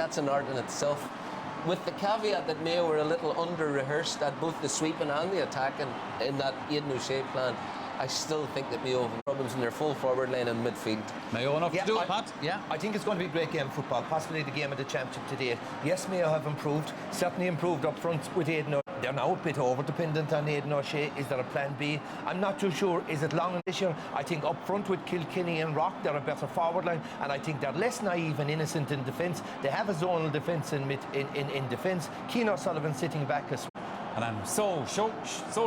that's an art in itself. With the caveat that Mayo were a little under-rehearsed at both the sweeping and the attacking in that Aidan O'Shea plan, I still think that Mayo have problems in their full forward line and midfield. Mayo enough to do it, Pat? Yeah. I think it's going to be a great game of football, possibly the game of the championship today. Yes, Mayo have improved, certainly improved up front with Aidan O'Shea. They're now a bit over-dependent on Aidan O'Shea. Is there a plan B? I'm not too sure. Is it long this year? I think up front with Kilkenny and Rock, they're a better forward line, and I think they're less naive and innocent in defence. They have a zonal defence in defence. Keane O'Sullivan sitting back as And I'm so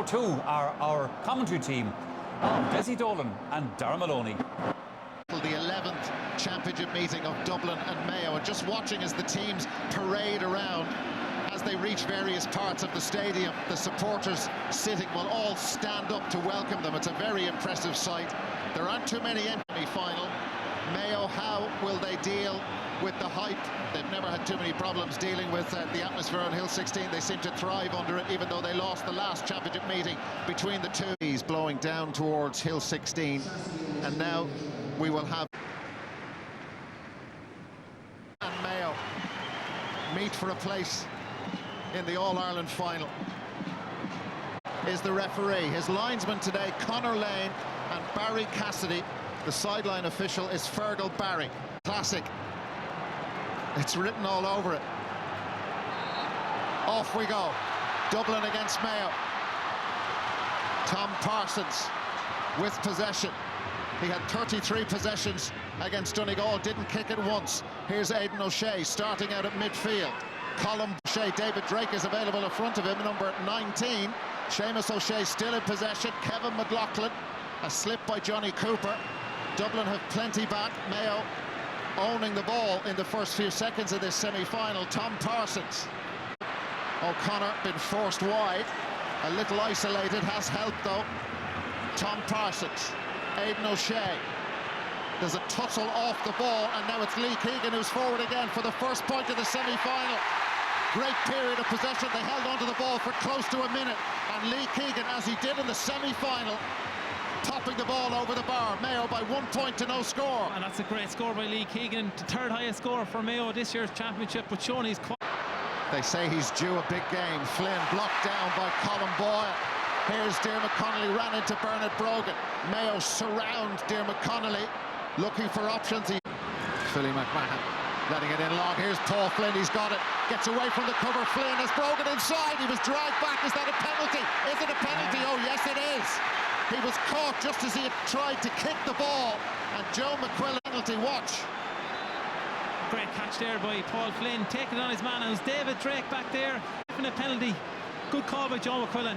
too our commentary team, Desi Dolan and Darragh Maloney. The 11th championship meeting of Dublin and Mayo, and just watching as the teams parade around as they reach various parts of the stadium, the supporters sitting will all stand up to welcome them. It's a very impressive sight. There aren't too many in the final. Mayo, how will they deal with the hype? They've never had too many problems dealing with the atmosphere on Hill 16. They seem to thrive under it, even though they lost the last championship meeting between the two. He's blowing down towards Hill 16, and now we will have and Mayo meet for a place in the All-Ireland final. Is the referee. His linesman today, Conor Lane and Barry Cassidy. The sideline official is Fergal Barry. Classic. It's written all over it. Off we go. Dublin against Mayo. Tom Parsons with possession. He had 33 possessions against Donegal, didn't kick it once. Here's Aidan O'Shea starting out at midfield. Colm O'Shea, David Drake is available in front of him, number 19. Seamus O'Shea still in possession. Kevin McLaughlin, a slip by Johnny Cooper. Dublin have plenty back. Mayo owning the ball in the first few seconds of this semi-final. Tom Parsons. O'Connor been forced wide. A little isolated, has helped though. Tom Parsons. Aidan O'Shea. There's a tussle off the ball, and now it's Lee Keegan who's forward again for the first point of the semi-final. Great period of possession. They held onto the ball for close to a minute, and Lee Keegan, as he did in the semi-final, topping the ball over the bar. Mayo by 1 point to no score. And that's a great score by Lee Keegan, the third highest score for Mayo this year's championship, but showing he's... They say he's due a big game. Flynn blocked down by Colm Boyle. Here's Diarmuid Connolly, ran into Bernard Brogan. Mayo surround Diarmuid Connolly, looking for options. Philly McMahon letting it in long. Here's Paul Flynn, he's got it. Gets away from the cover. Flynn has Brogan inside. He was dragged back. Is that a penalty? Is it a penalty? Oh, yes, it is. He was caught just as he had tried to kick the ball. And Joe McQuillan, penalty, watch. Great catch there by Paul Flynn, taking on his man. And it was David Drake back there. Definite penalty. Good call by Joe McQuillan.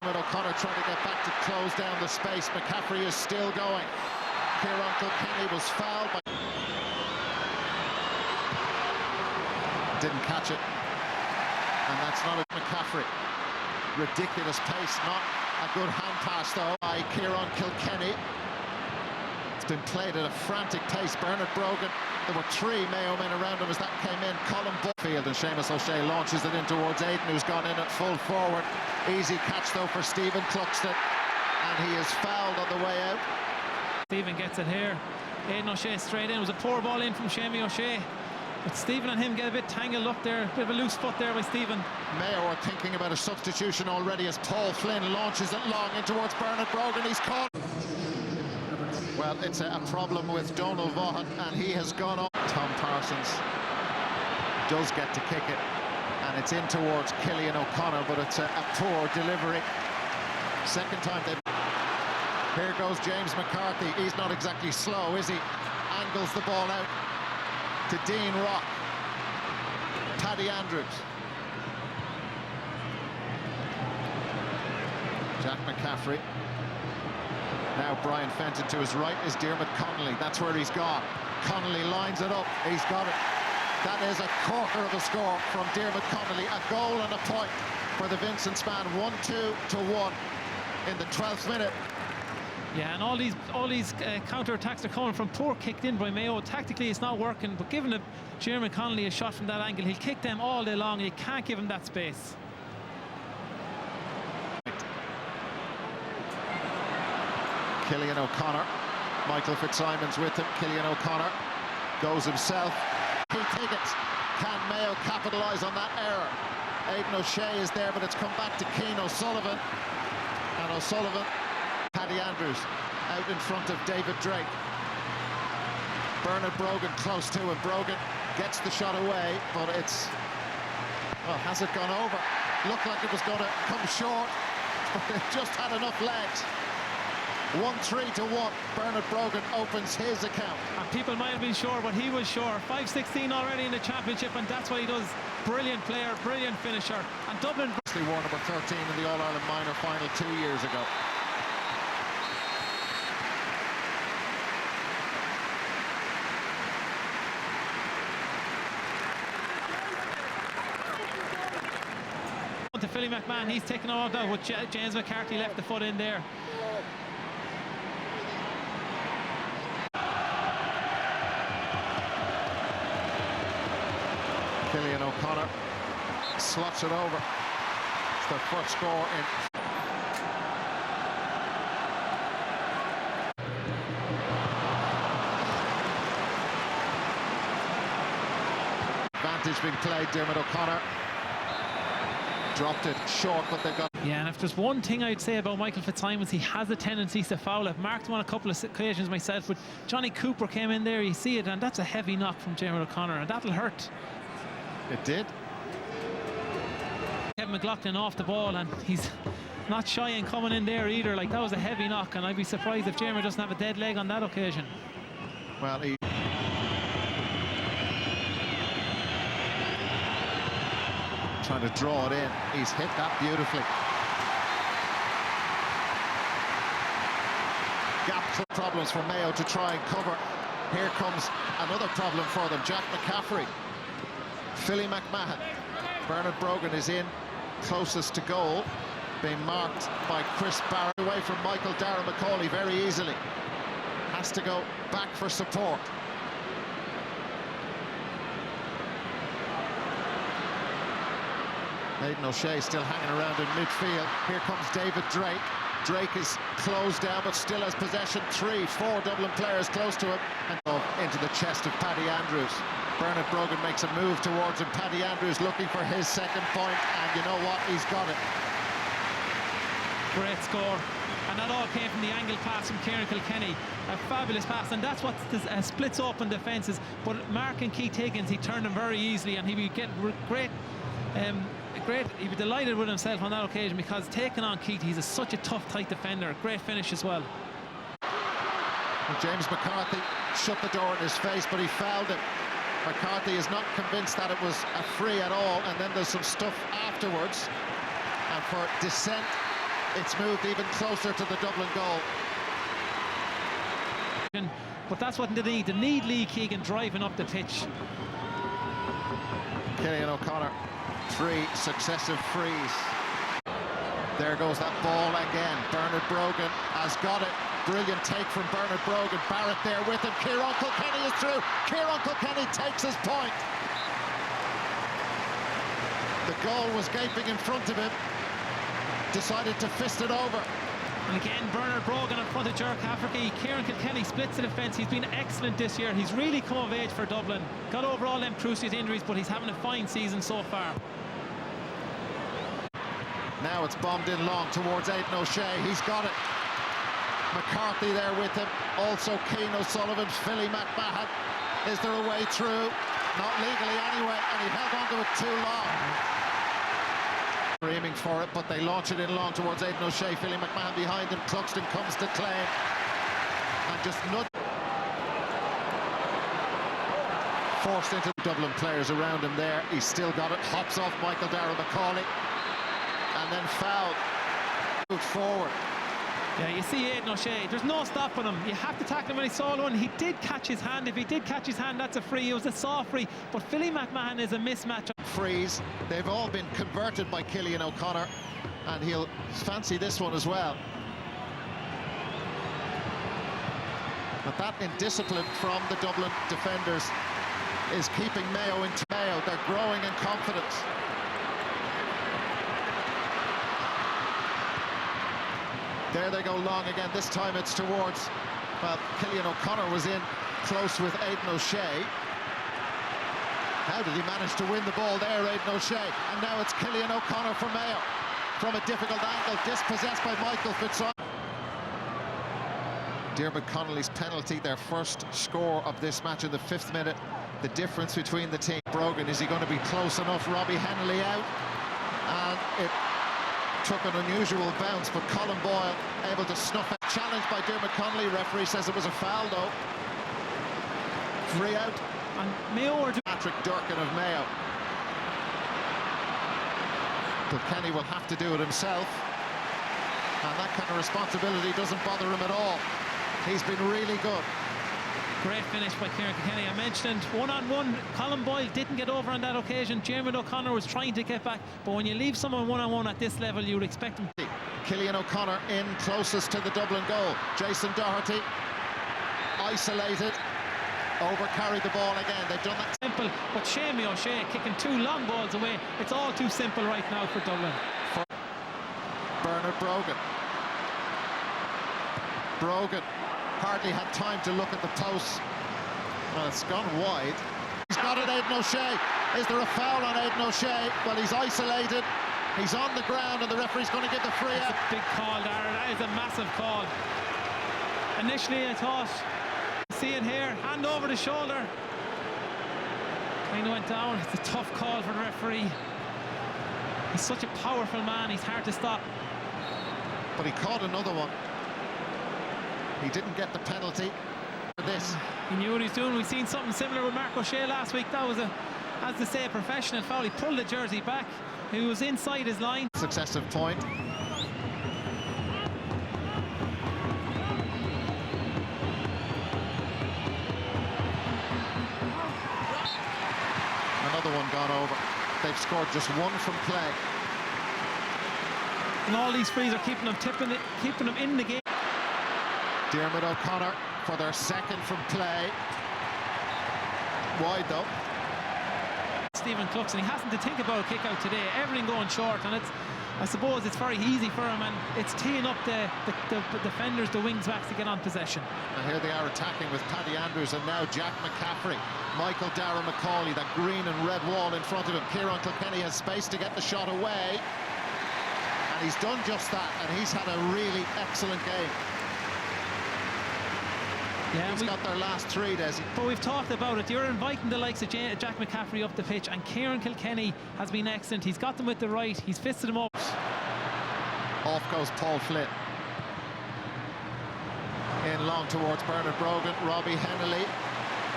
O'Connor trying to get back to close down the space. McCaffrey is still going. Kieran Kilkenny was fouled by... Didn't catch it. And that's not a McCaffrey. Ridiculous pace, not a good hand pass though by Kieran Kilkenny. It's been played at a frantic pace. Bernard Brogan, there were three Mayo men around him as that came in. Colm Field, and Seamus O'Shea launches it in towards Aidan, who's gone in at full forward. Easy catch though for Stephen Cluxton, and he is fouled on the way out. Stephen gets it here. Aidan O'Shea straight in. It was a poor ball in from Seamus O'Shea, but Stephen and him get a bit tangled up there. A bit of a loose foot there by Stephen. Mayo are thinking about a substitution already as Paul Flynn launches it long in towards Bernard Brogan. He's caught. Well, it's a problem with Donal Vaughan, and he has gone up. Tom Parsons does get to kick it, and it's in towards Killian O'Connor, but it's a poor delivery. Second time they've... Here goes James McCarthy. He's not exactly slow, is he? Angles the ball out to Dean Rock. Paddy Andrews. Jack McCaffrey. Now Brian Fenton to his right is Diarmuid Connolly. That's where he's gone. Connolly lines it up. He's got it. That is a corker of a score from Diarmuid Connolly. A goal and a point for the Vincent span. 1-2 to 1 in the 12th minute. Yeah, and all these counter-attacks are coming from poor kicked in by Mayo. Tactically it's not working, but giving Diarmuid Connolly a shot from that angle, he'll kick them all day long. You can't give him that space. Killian O'Connor Michael Fitzsimon's with him. Killian O'Connor goes himself. Keith Higgins. Can Mayo capitalise on that error? Aidan O'Shea is there, but it's come back to Keane O'Sullivan. And O'Sullivan, Paddy Andrews out in front of David Drake. Bernard Brogan close to him. Brogan gets the shot away, but it's... Well, has it gone over? Looked like it was going to come short, but it just had enough legs. 1-3 to 1. Bernard Brogan opens his account. And people might have been sure, but he was sure. 5-16 already in the championship, and that's what he does. Brilliant player, brilliant finisher. And Dublin... He wore number 13 in the All-Ireland Minor final 2 years ago. To Philly McMahon, he's taken all that, but James McCarthy left the foot in there. Killian O'Connor slots it over. It's their first score in. Advantage being played. Diarmuid O'Connor dropped it short, but they've got... Yeah, and if there's one thing I'd say about Michael Fitzsimons, he has a tendency to foul. I've marked him on a couple of occasions myself, but Johnny Cooper came in there, you see it, and that's a heavy knock from Diarmuid O'Connor, and that'll hurt. It did. Kevin McLaughlin off the ball, and he's not shy in coming in there either. Like, that was a heavy knock, and I'd be surprised if Diarmuid doesn't have a dead leg on that occasion. Well, he... trying to draw it in. He's hit that beautifully. Gap problems for Mayo to try and cover. Here comes another problem for them. Jack McCaffrey, Philly McMahon. Bernard Brogan is in, closest to goal, being marked by Chris Barrett. Away from Michael Darragh Macaulay very easily. Has to go back for support. Aidan O'Shea still hanging around in midfield. Here comes David Drake. Drake is closed down, but still has possession. 3-4 Dublin players close to him. And into the chest of Paddy Andrews. Bernard Brogan makes a move towards him. Paddy Andrews looking for his second point, and you know what? He's got it. Great score. And that all came from the angle pass from Kieran Kilkenny. A fabulous pass, and that's what splits open defences. But Mark and Keith Higgins, he turned them very easily, and he would get great... He'd be delighted with himself on that occasion, because taking on Keith, he's such a tough, tight defender. Great finish as well. And James McCarthy shut the door in his face, but he fouled him. McCarthy is not convinced that it was a free at all, and then there's some stuff afterwards. And for dissent, it's moved even closer to the Dublin goal. But that's what they need. They need Lee Keegan driving up the pitch. Killian O'Connor. 3 successive frees. There goes that ball again. Bernard Brogan has got it. Brilliant take from Bernard Brogan. Barrett there with him. Kieran Kilkenny is through. Kieran Kilkenny takes his point. The goal was gaping in front of him. Decided to fist it over. And again, Bernard Brogan in front of Ger Cafferty. Kieran Kilkenny splits the defence. He's been excellent this year. He's really come of age for Dublin. Got over all them cruciate injuries, but he's having a fine season so far. Now it's bombed in long towards Aidan O'Shea. He's got it. McCarthy there with him. Also Keane O'Sullivan. Philly McMahon. Is there a way through? Not legally anyway, and he held on to it too long. Aiming for it, but they launch it in long towards Aidan O'Shea. Philly McMahon behind him. Cluxton comes to claim. And just nudge. Forced into the Dublin players around him there. He's still got it. Hops off Michael Darragh Macaulay. And then fouled. Moved forward. Yeah, you see Aidan O'Shea, there's no stopping him. You have to tackle him when he saw one. He did catch his hand. If he did catch his hand, that's a free. It was a soft free. But Philly McMahon is a mismatch. Frees. They've all been converted by Killian O'Connor, and he'll fancy this one as well. But that indiscipline from the Dublin defenders is keeping Mayo into Mayo. They're growing in confidence. There they go long again. This time it's towards Well, Cillian O'Connor was in close with Aidan O'Shea. How did he manage to win the ball there, Aidan O'Shea? And now it's Cillian O'Connor for Mayo. From a difficult angle, dispossessed by Michael Fitzroy. Diarmuid Connolly's penalty, their first score of this match in the 5th minute. The difference between the team. Brogan, is he going to be close enough? Robbie Hennelly out. And it took an unusual bounce, but Colin Boyle able to snuff it. Challenged by Diarmuid Connolly. Referee says it was a foul, though. Free out. And Mayo are Patrick Durkin of Mayo. Kilkenny will have to do it himself. And that kind of responsibility doesn't bother him at all. He's been really good. Great finish by Kieran Kilkenny. I mentioned one-on-one, Colin Boyle didn't get over on that occasion. Diarmuid O'Connor was trying to get back, but when you leave someone one-on-one at this level, you would expect him. Cillian O'Connor in closest to the Dublin goal. Jason Doherty isolated, over-carried the ball again. They've done that. Simple, but Shane O'Shea kicking 2 long balls away. It's all too simple right now for Dublin. For Bernard Brogan. Brogan hardly had time to look at the post. Well, it's gone wide. He's got it, Aidan O'Shea. Is there a foul on Aidan O'Shea? Well, he's isolated. He's on the ground, and the referee's going to give the free out. That's a big call, Darren. That is a massive call. Initially, I thought, see it here, hand over the shoulder. Kind of went down. It's a tough call for the referee. He's such a powerful man. He's hard to stop. But he caught another one. He didn't get the penalty for this. He knew what he was doing. We've seen something similar with Mark O'Shea last week. That was a, as they say, a professional foul. He pulled the jersey back. He was inside his line. Successive point. Another one gone over. They've scored just one from play. And all these frees are keeping them keeping them in the game. Diarmuid O'Connor for their second from play. Wide though. Stephen Cluxon, he hasn't to think about a kick out today. Everything going short, and it's, I suppose it's very easy for him, and it's teeing up the defenders, the wings backs to get on possession. And here they are attacking with Paddy Andrews and now Jack McCaffrey. Michael Darragh McCauley, that green and red wall in front of him. Kieran Kilkenny has space to get the shot away. And he's done just that, and he's had a really excellent game. Yeah, he's got their last 3, Desi. But we've talked about it. You're inviting the likes of Jack McCaffrey up the pitch, and Kieran Kilkenny has been excellent. He's got them with the right. He's fisted them up. Off goes Paul Flynn. In long towards Bernard Brogan, Robbie Hennelly.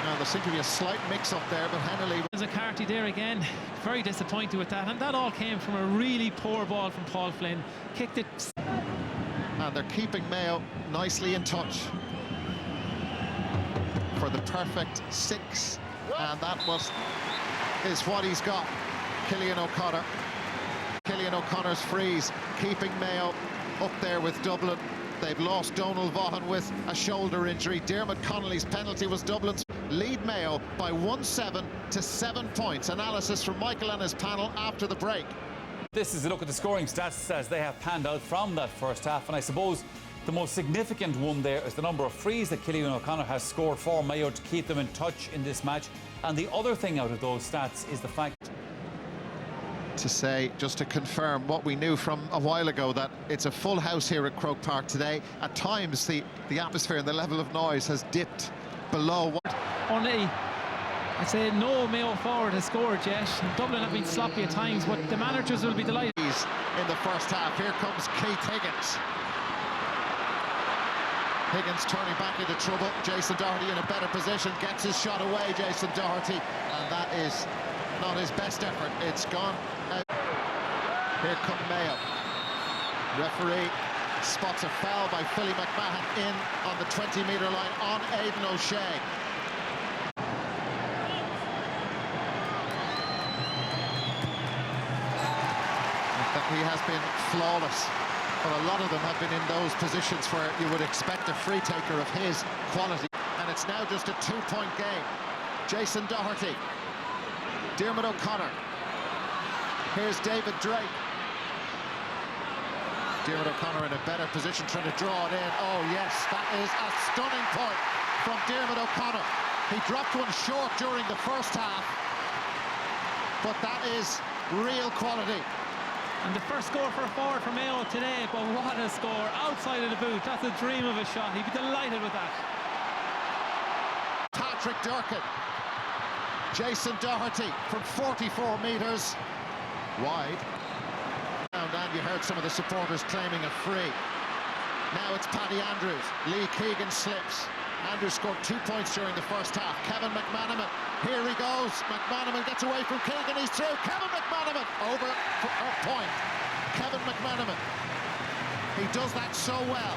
Now there seemed to be a slight mix-up there, but Hennelly... There's a Carty there again. Very disappointed with that, and that all came from a really poor ball from Paul Flynn. Kicked it. And they're keeping Mayo nicely in touch for the perfect 6, and that is what he's got. Cillian O'Connor. Cillian O'Connor's freeze, keeping Mayo up there with Dublin. They've lost Donal Vaughan with a shoulder injury. Diarmuid Connolly's penalty was Dublin's lead Mayo by 1-7 to 7 points. Analysis from Michael and his panel after the break. This is a look at the scoring stats as they have panned out from that first half, and I suppose the most significant one there is the number of frees that Cillian O'Connor has scored for Mayo to keep them in touch in this match. And the other thing out of those stats is the fact... To say, just to confirm what we knew from a while ago, that it's a full house here at Croke Park today. At times, the atmosphere and the level of noise has dipped below what... Only, I'd say no Mayo forward has scored yet. Dublin have been sloppy at times, but the managers will be delighted. In the first half, here comes Keith Higgins. Higgins turning back into trouble. Jason Doherty in a better position, gets his shot away, Jason Doherty, and that is not his best effort. It's gone out. Here come Mayo. Referee spots a foul by Philly McMahon in on the 20-metre line on Aidan O'Shea. He has been flawless. But a lot of them have been in those positions where you would expect a free taker of his quality. And it's now just a 2-point game. Jason Doherty. Diarmuid O'Connor. Here's David Drake. Diarmuid O'Connor in a better position, trying to draw it in. Oh yes, that is a stunning point from Diarmuid O'Connor. He dropped one short during the first half, but that is real quality. And the first score for a forward for Mayo today, but what a score outside of the boot. That's a dream of a shot. He'd be delighted with that. Patrick Durkin, Jason Doherty from 44 metres wide. And you heard some of the supporters claiming a free. Now it's Paddy Andrews. Lee Keegan slips. Andrews scored 2 points during the first half. Kevin McManaman, here he goes. McManaman gets away from Keegan, he's through. Kevin McManaman over for a point. Kevin McManaman, he does that so well.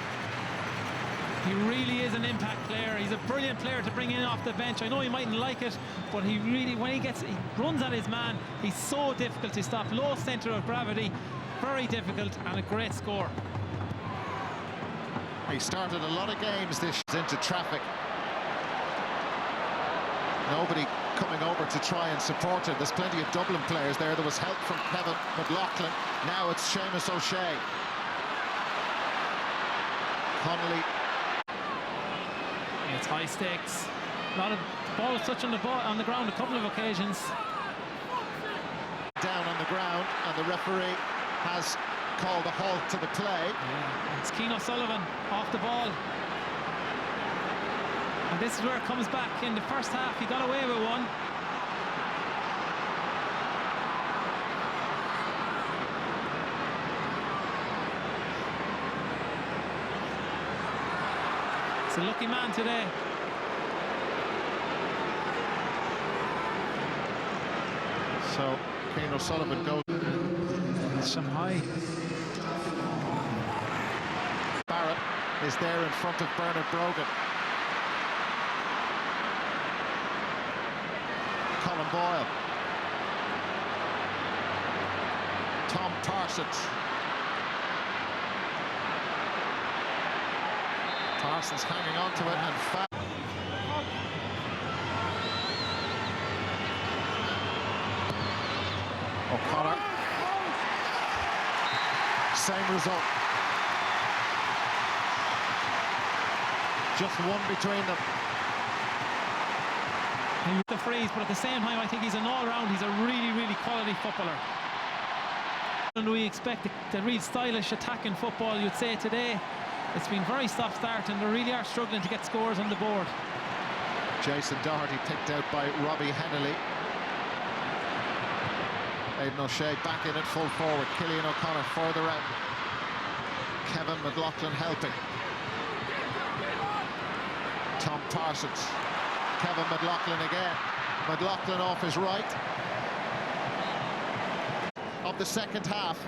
He really is an impact player. He's a brilliant player to bring in off the bench. I know he mightn't like it, but he really, when he runs at his man, he's so difficult to stop. Low centre of gravity, very difficult, and a great score. He started a lot of games this into traffic. Nobody coming over to try and support him. There's plenty of Dublin players there. There was help from Kevin McLaughlin. Now it's Seamus O'Shea. Connolly. It's high stakes. A lot of balls touching the ball on the ground a couple of occasions. Down on the ground, and the referee has called a halt to the play. Yeah, it's Keane O'Sullivan off the ball. And this is where it comes back. In the first half, he got away with one. It's a lucky man today. So Keane O'Sullivan goes. Shanghai. Barrett is there in front of Bernard Brogan. Colin Boyle. Tom Parsons. Parsons hanging on to it and O'Connor. Same result. Just one between them. The freeze, but at the same time, I think he's an all-round. He's a really, really quality footballer. And we expect the real stylish attacking football, you'd say today. It's been very stop-start, and they really are struggling to get scores on the board. Jason Doherty picked out by Robbie Hennelly. Aidan O'Shea back in at full forward. Cillian O'Connor further out. Kevin McLaughlin helping. Tom Parsons. Kevin McLaughlin again. McLaughlin off his right. Of the second half.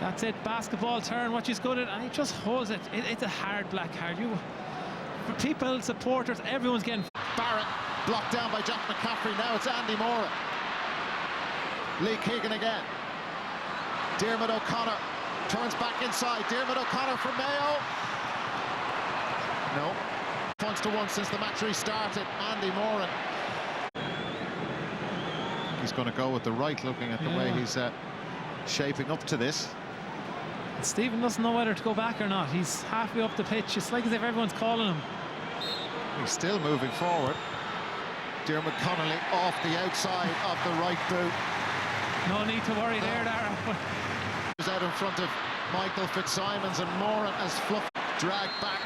That's it, basketball turn, what she's good at, and he just holds it. It's a hard black card. For people, supporters, everyone's getting... Barrett blocked down by Jack McCaffrey. Now it's Andy Moran. Lee Keegan again. Diarmuid O'Connor turns back inside. Diarmuid O'Connor from Mayo. No. Points to one since the match restarted. Andy Moran. He's going to go with the right, looking at the way he's shaping up to this. Stephen doesn't know whether to go back or not. He's halfway up the pitch. It's like as if everyone's calling him. He's still moving forward. Diarmuid Connolly off the outside of the right boot. No need to worry there, Dara. He's out in front of Michael Fitzsimons, and Moran has fluffed, dragged back,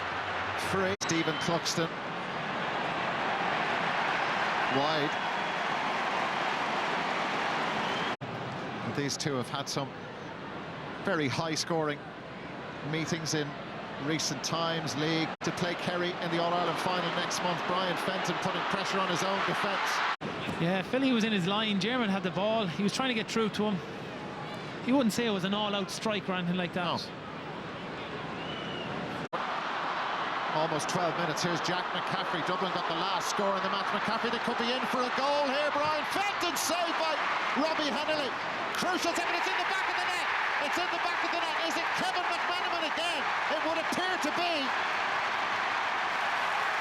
free. Stephen Cluxton wide. And these two have had some very high-scoring meetings in recent times. League to play Kerry in the All-Ireland final next month. Brian Fenton putting pressure on his own defence. Yeah, Philly was in his line. Diarmuid had the ball. He was trying to get through to him. He wouldn't say it was an all-out strike or anything like that. No. Almost 12 minutes. Here's Jack McCaffrey. Dublin got the last score in the match. McCaffrey, they could be in for a goal here. Brian Fenton saved by Robbie Hennelly. Crucial second. It's in the back of the net. It's in the back of the net. Is it Kevin McManaman again? It would appear to be.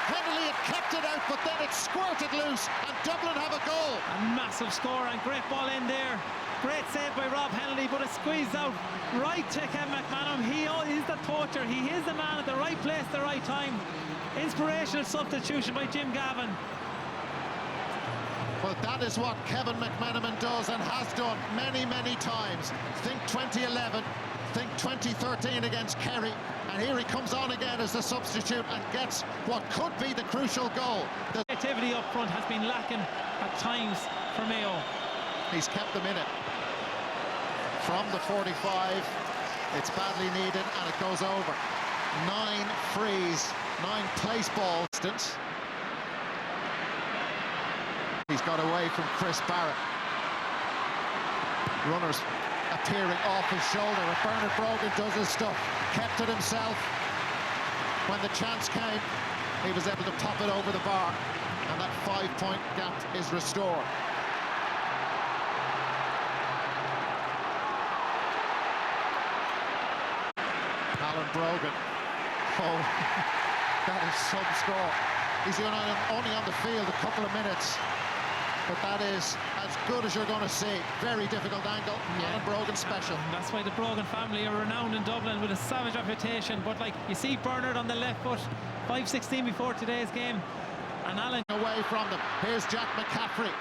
Connolly had kept it out, but then it squirted loose, and Dublin have a goal. A massive score and great ball in there. Great save by Rob Hennelly, but it squeezed out right to Kevin McManam. He is the poacher. He is the man at the right place at the right time. Inspirational substitution by Jim Gavin. Well, that is what Kevin McManaman does and has done many, many times. Think 2011, think 2013 against Kerry, and here he comes on again as the substitute and gets what could be the crucial goal. The creativity up front has been lacking at times for Mayo. He's kept them in it. From the 45, it's badly needed and it goes over. 9 frees, 9 place balls. He's got away from Chris Barrett. Runners appearing off his shoulder. If Bernard Brogan does his stuff, kept it himself. When the chance came, he was able to pop it over the bar, and that 5-point gap is restored. Alan Brogan. Oh, that is some score. He's only on the field a couple of minutes, but that is as good as you're going to see. Very difficult angle. Yeah. Alan Brogan special. That's why the Brogan family are renowned in Dublin with a savage reputation. But like you see Bernard on the left foot, 5:16 before today's game, and Alan away from them. Here's Jack McCaffrey.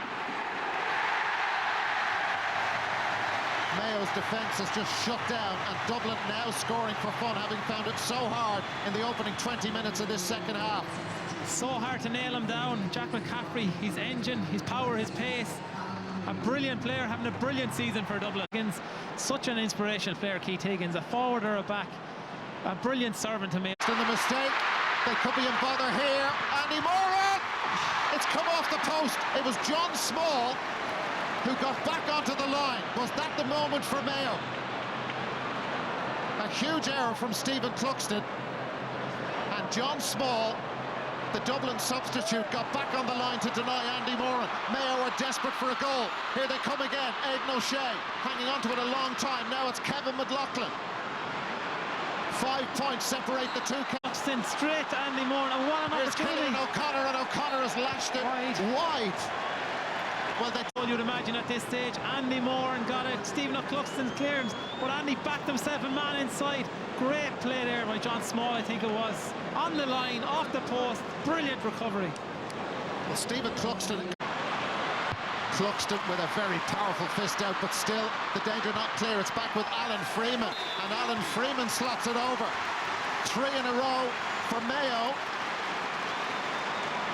Mayo's defence has just shut down, and Dublin now scoring for fun, having found it so hard in the opening 20 minutes of this second half. So hard to nail him down. Jack McCaffrey, his engine, his power, his pace. A brilliant player, having a brilliant season for Dublin. Such an inspirational player, Keith Higgins, a forward or a back. A brilliant servant to Mayo. In the mistake, they could be in bother here. Andy Moran! It's come off the post. It was John Small who got back onto the line. Was that the moment for Mayo? A huge error from Stephen Cluxton. And John Small, the Dublin substitute, got back on the line to deny Andy Moran. Mayo are desperate for a goal. Here they come again. Aidan O'Shea hanging on to it a long time. Now it's Kevin McLaughlin. 5 points separate the two. Cluxton straight to Andy Moran. And what an opportunity. Here's O'Connor, and O'Connor has lashed it wide. Well, you'd imagine at this stage, Andy Moran got it. Stephen O'Cluxton's clearance, but Andy backed himself a man inside. Great play there by John Small, I think it was. On the line, off the post, brilliant recovery. Well, Stephen Cluxton with a very powerful fist out, but still the danger not clear. It's back with Alan Freeman, and Alan Freeman slots it over. 3 in a row for Mayo.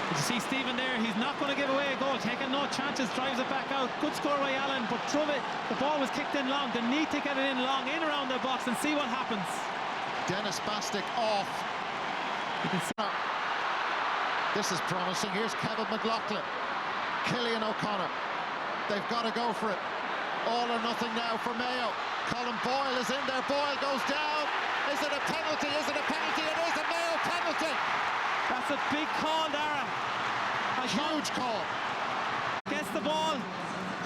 You see Stephen there, he's not going to give away a goal, taking no chances, drives it back out. Good score by Allen, but the ball was kicked in long. They need to get it in long, in around the box and see what happens. Dennis Bastick off. You can see. This is promising. Here's Kevin McLaughlin. Killian O'Connor. They've got to go for it. All or nothing now for Mayo. Colin Boyle is in there. Boyle goes down. Is it a penalty? Is it a penalty? It is a Mayo penalty. That's a big call, Dara. A huge call. Gets the ball.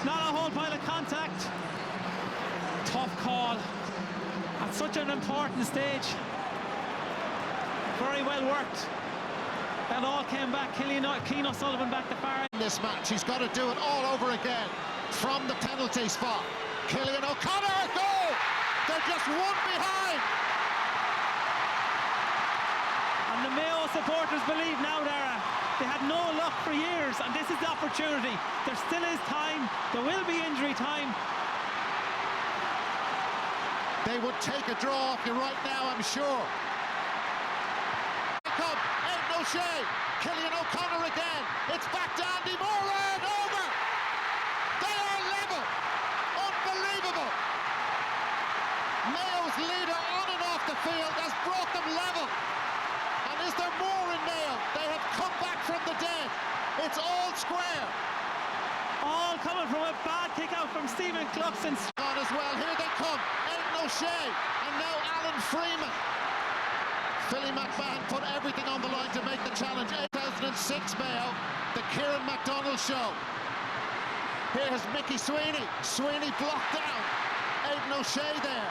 Not a whole pile of contact. Tough call. At such an important stage. Very well worked. That all came back. Keane O'Sullivan back to far. In this match, he's got to do it all over again. From the penalty spot. Killian O'Connor, a goal! They're just one behind. And the Mayo supporters believe now, Dara. They had no luck for years, and this is the opportunity. There still is time. There will be injury time. They would take a draw off you right now, I'm sure. Come, Aidan O'Shea, Killian O'Connor again. It's back to Andy Moran, over. They are level. Unbelievable. Mayo's leader on and off the field has brought them level. And is there more in Mayo? They have come back from the dead. It's all square. All coming from a bad kick out from Stephen Cluxton. On as well. Here they come. Aidan O'Shea and now Alan Freeman. Philly McMahon put everything on the line to make the challenge. 2006 Mayo, the Kieran MacDonald show. Here's Mickey Sweeney. Sweeney blocked down. Aidan O'Shea there.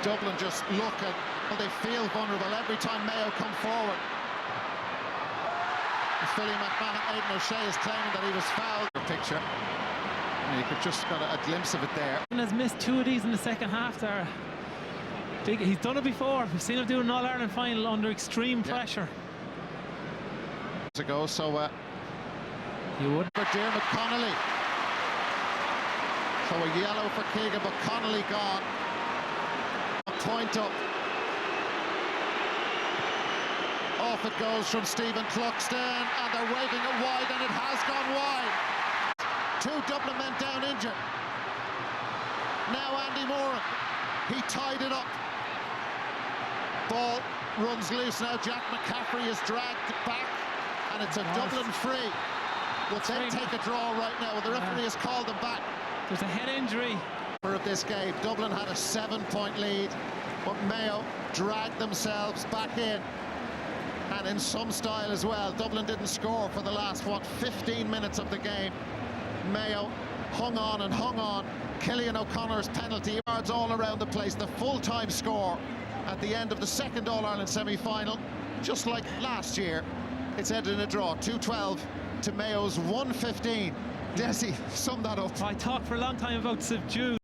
Dublin just look at, well, they feel vulnerable every time Mayo come forward. Philly McMahon, Aidan O'Shea is claiming that he was fouled. Picture. And you could just got a glimpse of it there. And has missed 2 of these in the second half there. Big, he's done it before. We've seen him do an All-Ireland final under extreme pressure. To go, so You would. for Diarmuid Connolly. So a yellow for Keegan, but Connolly gone. A point up. Off it goes from Stephen Cluxton, and they're waving it wide, and it has gone wide. 2 Dublin men down injured. Now Andy Moran, he tied it up. Ball runs loose now. Jack McCaffrey is dragged back, and it's a Dublin free. Will they take a draw right now? Well, the referee has called them back. There's a head injury. Of this game, Dublin had a 7-point lead, but Mayo dragged themselves back in, and in some style as well. Dublin didn't score for the last 15 minutes of the game. Mayo hung on and hung on. Cillian O'Connor's penalty, yards all around the place. The full-time score at the end of the second All-Ireland semi-final, just like last year, it's ended in a draw, 2-12 to Mayo's 1-15. Desi, sum that up. I talked for a long time about subdued.